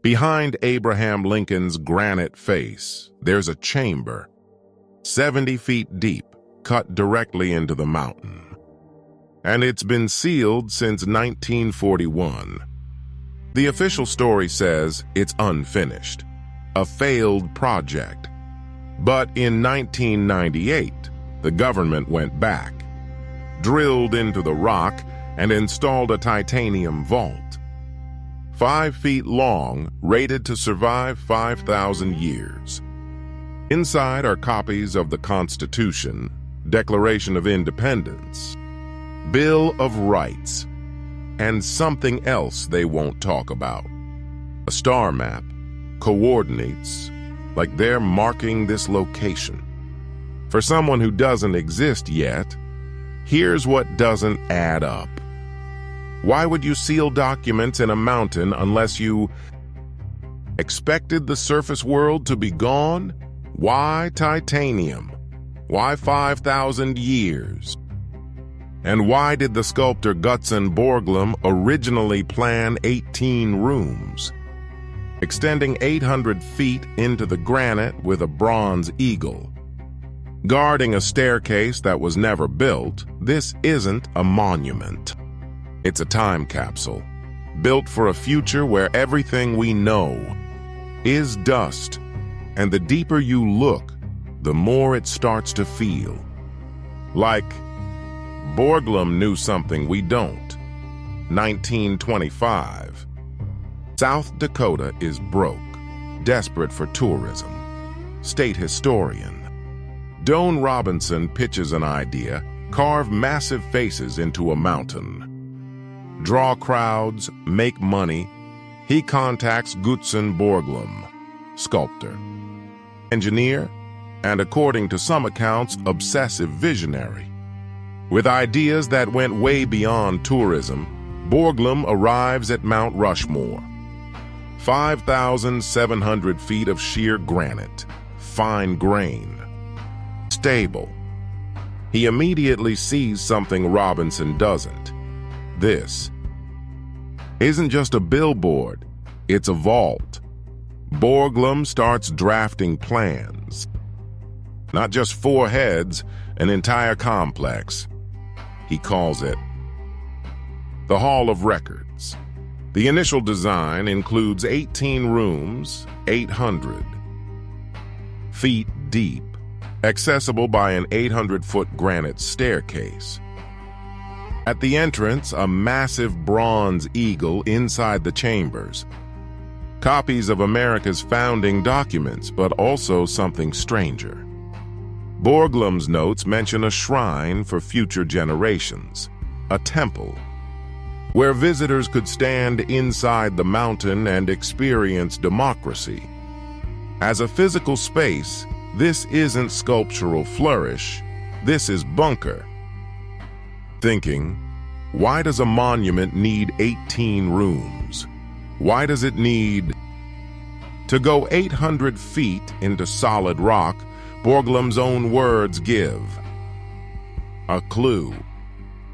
Behind Abraham Lincoln's granite face, there's a chamber, 70 feet deep, cut directly into the mountain. And it's been sealed since 1941. The official story says it's unfinished, a failed project. But in 1998, the government went back, drilled into the rock, and installed a titanium vault. 5 feet long, rated to survive 5,000 years. Inside are copies of the Constitution, Declaration of Independence, Bill of Rights, and something else they won't talk about. A star map, coordinates, like they're marking this location. For someone who doesn't exist yet, here's what doesn't add up. Why would you seal documents in a mountain unless you expected the surface world to be gone? Why titanium? Why 5,000 years? And why did the sculptor Gutzon Borglum originally plan 18 rooms, extending 800 feet into the granite with a bronze eagle? Guarding a staircase that was never built, this isn't a monument. It's a time capsule, built for a future where everything we know is dust, and the deeper you look, the more it starts to feel. Like Borglum knew something we don't. 1925. South Dakota is broke, desperate for tourism. State historian Doane Robinson pitches an idea: carve massive faces into a mountain. Draw crowds, make money. He contacts Gutzon Borglum, sculptor, engineer, and according to some accounts, obsessive visionary. With ideas that went way beyond tourism, Borglum arrives at Mount Rushmore. 5,700 feet of sheer granite, fine grain, stable. He immediately sees something Robinson doesn't. This isn't just a billboard, it's a vault. Borglum starts drafting plans. Not just 4 heads, an entire complex. He calls it the Hall of Records. The initial design includes 18 rooms, 800 feet deep, accessible by an 800-foot granite staircase. At the entrance, a massive bronze eagle inside the chambers. Copies of America's founding documents, but also something stranger. Borglum's notes mention a shrine for future generations, a temple, where visitors could stand inside the mountain and experience democracy. As a physical space, this isn't sculptural flourish, this is bunker. Thinking, why does a monument need 18 rooms? Why does it need to go 800 feet into solid rock? Borglum's own words give a clue.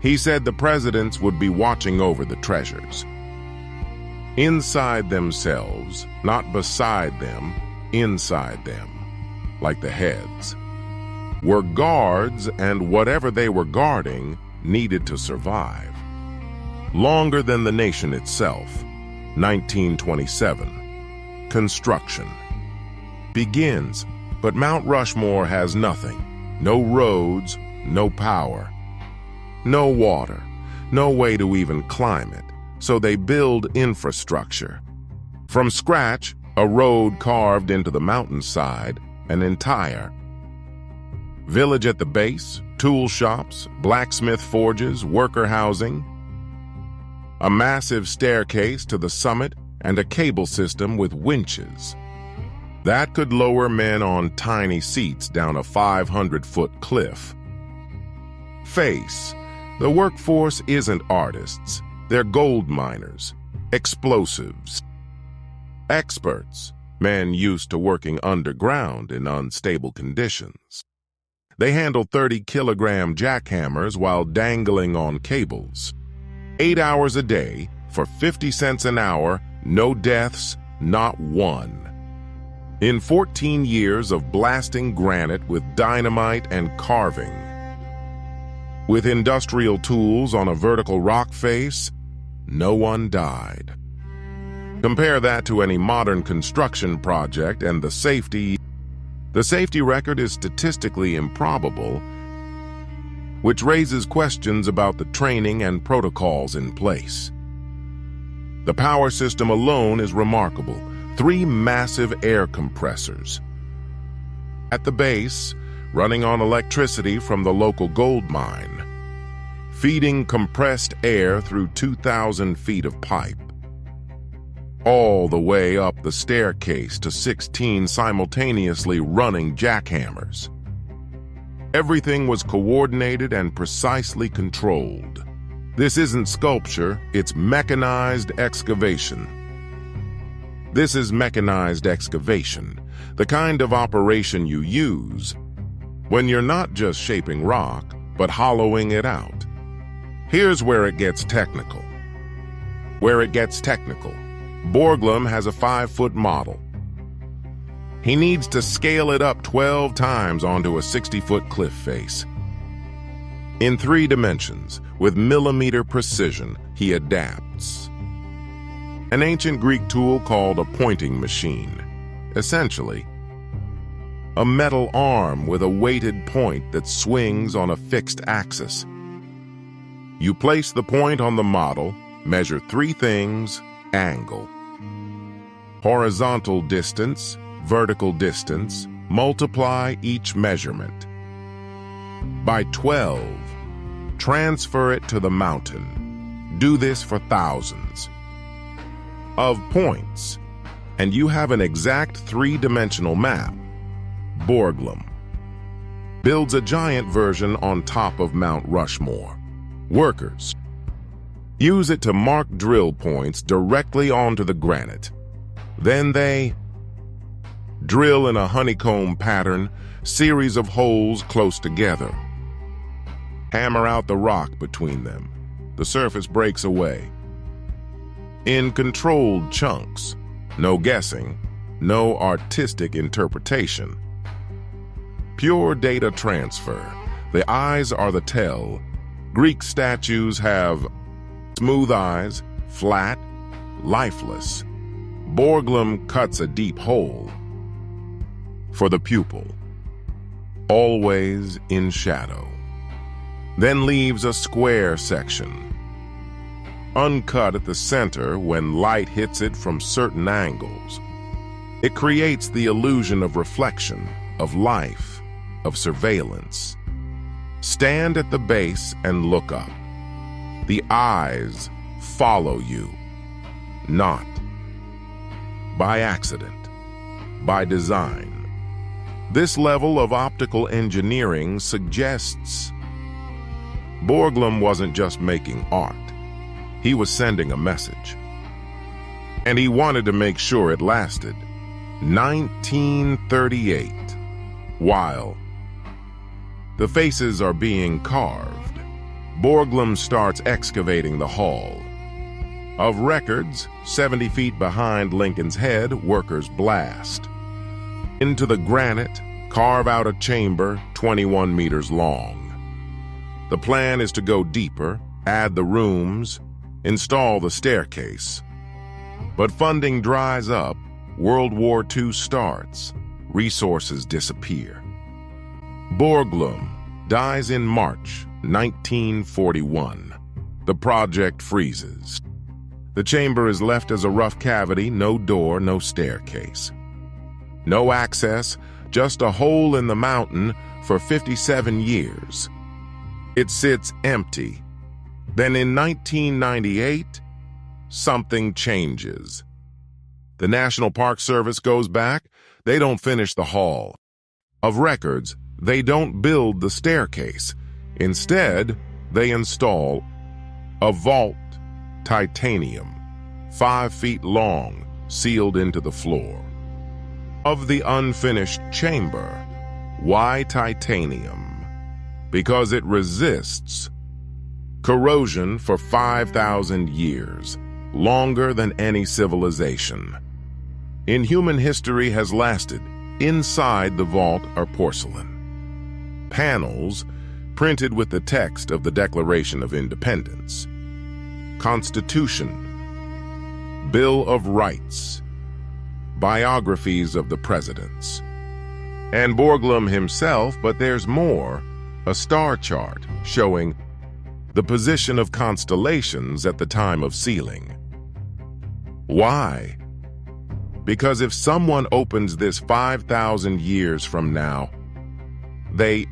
He said the presidents would be watching over the treasures. Inside themselves, not beside them, inside them, like the heads, were guards, and whatever they were guarding needed to survive. Longer than the nation itself. 1927. Construction begins, but Mount Rushmore has nothing. No roads, no power, no water, no way to even climb it. So they build infrastructure. From scratch, a road carved into the mountainside, an entire village at the base, tool shops, blacksmith forges, worker housing, a massive staircase to the summit, and a cable system with winches. That could lower men on tiny seats down a 500-foot cliff. Face. The workforce isn't artists. They're gold miners, explosives, experts, men used to working underground in unstable conditions. They handle 30-kilogram jackhammers while dangling on cables. 8 hours a day, for 50 cents an hour, no deaths, Not one. In 14 years of blasting granite with dynamite and carving, with industrial tools on a vertical rock face, no one died. Compare that to any modern construction project and the safety record is statistically improbable, which raises questions about the training and protocols in place. The power system alone is remarkable. 3 massive air compressors. At the base, running on electricity from the local gold mine, feeding compressed air through 2,000 feet of pipe, all the way up the staircase to 16 simultaneously running jackhammers. Everything was coordinated and precisely controlled. This isn't sculpture, it's mechanized excavation. This is mechanized excavation, the kind of operation you use when you're not just shaping rock, but hollowing it out. Here's where it gets technical. Borglum has a 5-foot model. He needs to scale it up 12 times onto a 60-foot cliff face. In 3 dimensions, with millimeter precision, he adapts. An ancient Greek tool called a pointing machine. Essentially, a metal arm with a weighted point that swings on a fixed axis. You place the point on the model, measure 3 things: angle, horizontal distance, vertical distance, multiply each measurement by 12. Transfer it to the mountain. Do this for thousands of points, and you have an exact 3-dimensional map. Borglum builds a giant version on top of Mount Rushmore. Workers use it to mark drill points directly onto the granite. Then they drill in a honeycomb pattern, series of holes close together. Hammer out the rock between them. The surface breaks away. In controlled chunks, no guessing, no artistic interpretation. Pure data transfer. The eyes are the tell. Greek statues have smooth eyes, flat, lifeless. Borglum cuts a deep hole for the pupil, always in shadow. Then leaves a square section, uncut at the center when light hits it from certain angles. It creates the illusion of reflection, of life, of surveillance. Stand at the base and look up. The eyes follow you, not by accident, by design. This level of optical engineering suggests Borglum wasn't just making art. He was sending a message. And he wanted to make sure it lasted. 1938. While the faces are being carved, Borglum starts excavating the hall. Of records, 70 feet behind Lincoln's head, workers blast. Into the granite, carve out a chamber 21 meters long. The plan is to go deeper, add the rooms, install the staircase. But funding dries up, World War II starts, resources disappear. Borglum dies in March 1941. The project freezes. The chamber is left as a rough cavity, no door, no staircase. No access, just a hole in the mountain for 57 years. It sits empty. Then in 1998, something changes. The National Park Service goes back. They don't finish the hall. Of records, they don't build the staircase. Instead, they install a vault, titanium, 5 feet long, sealed into the floor. Of the unfinished chamber, why titanium? Because it resists corrosion for 5,000 years, longer than any civilization. in human history has lasted. Inside the vault are porcelain panels printed with the text of the Declaration of Independence, Constitution, Bill of Rights, biographies of the presidents, and Borglum himself, but there's more, a star chart showing the position of constellations at the time of sealing. Why? Because if someone opens this 5,000 years from now, they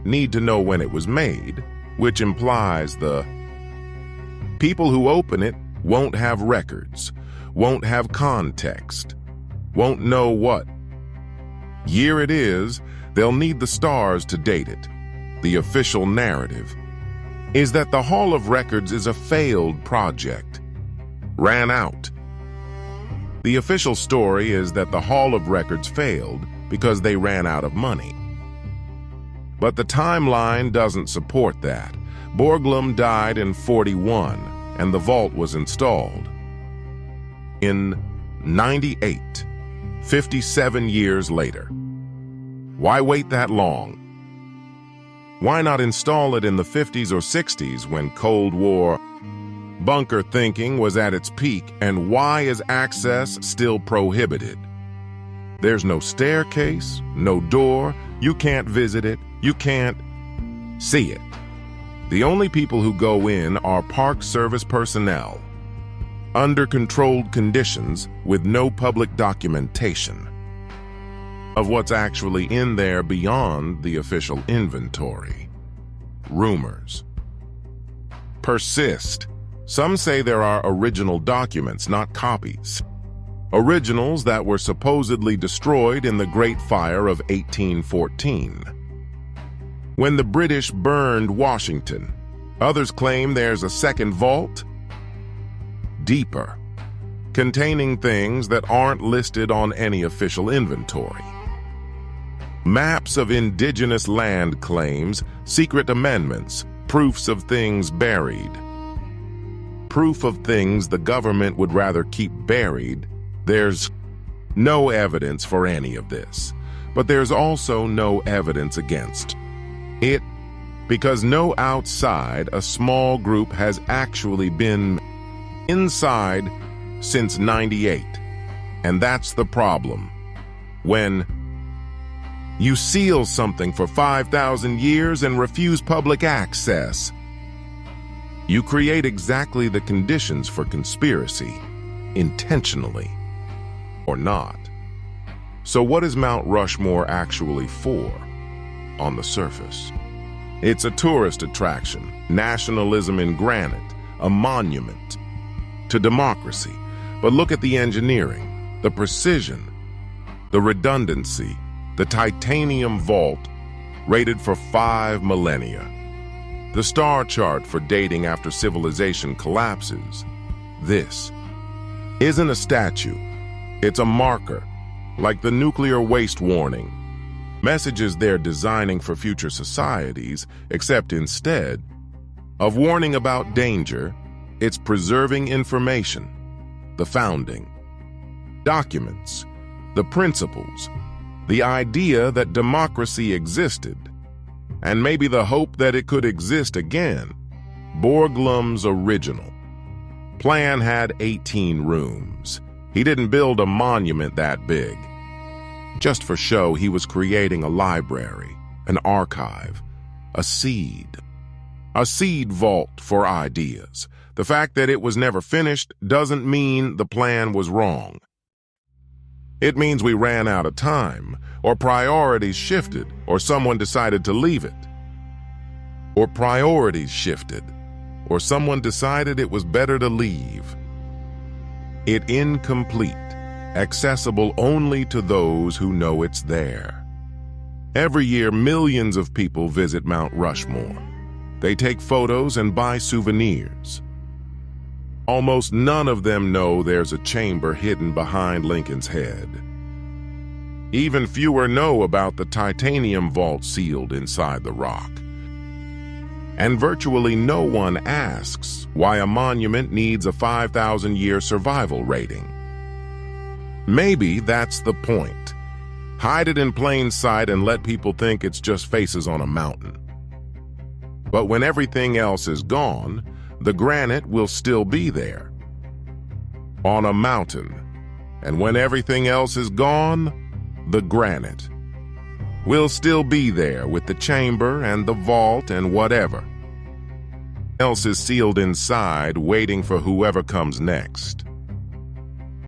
need to know when it was made, which implies the people who open it won't have records, won't have context, won't know what year it is. They'll need the stars to date it. The official narrative is that the Hall of Records is a failed project, ran out. The official story is that the Hall of Records failed because they ran out of money. But the timeline doesn't support that. Borglum died in 41, and the vault was installed in 98, 57 years later. Why wait that long? Why not install it in the 50s or 60s when Cold War bunker thinking was at its peak, and why is access still prohibited? There's no staircase, no door, you can't visit it, you can't see it. The only people who go in are Park Service personnel, under controlled conditions with no public documentation of what's actually in there beyond the official inventory. Rumors persist. Some say there are original documents, not copies. Originals that were supposedly destroyed in the Great Fire of 1814, when the British burned Washington. Others claim there's a second vault, deeper, containing things that aren't listed on any official inventory. Maps of indigenous land claims, secret amendments, proofs of things buried. Proof of things the government would rather keep buried. There's no evidence for any of this, but there's also no evidence against it, because no outside, a small group has actually been inside since 98. And that's the problem. When you seal something for 5,000 years and refuse public access, you create exactly the conditions for conspiracy, intentionally or not. So what is Mount Rushmore actually for on the surface? It's a tourist attraction, nationalism in granite, a monument to democracy. But look at the engineering, the precision, the redundancy, the titanium vault rated for 5 millennia. The star chart for dating after civilization collapses. This isn't a statue. It's a marker, like the nuclear waste warning. Messages they're designing for future societies, except instead of warning about danger, it's preserving information, the founding, documents, the principles, the idea that democracy existed, and maybe the hope that it could exist again. Borglum's original plan had 18 rooms. He didn't build a monument that big. Just for show, he was creating a library, an archive, a seed vault for ideas. The fact that it was never finished doesn't mean the plan was wrong. It means we ran out of time, or priorities shifted, or someone decided to leave it. Or priorities shifted, or someone decided it was better to leave. It incomplete, accessible only to those who know it's there. Every year, millions of people visit Mount Rushmore. They take photos and buy souvenirs. Almost none of them know there's a chamber hidden behind Lincoln's head. Even fewer know about the titanium vault sealed inside the rock. And virtually no one asks why a monument needs a 5,000-year survival rating. Maybe that's the point. Hide it in plain sight and let people think it's just faces on a mountain. But when everything else is gone, the granite will still be there. On a mountain. And when everything else is gone, the granite will still be there with the chamber and the vault and whatever else is sealed inside, waiting for whoever comes next.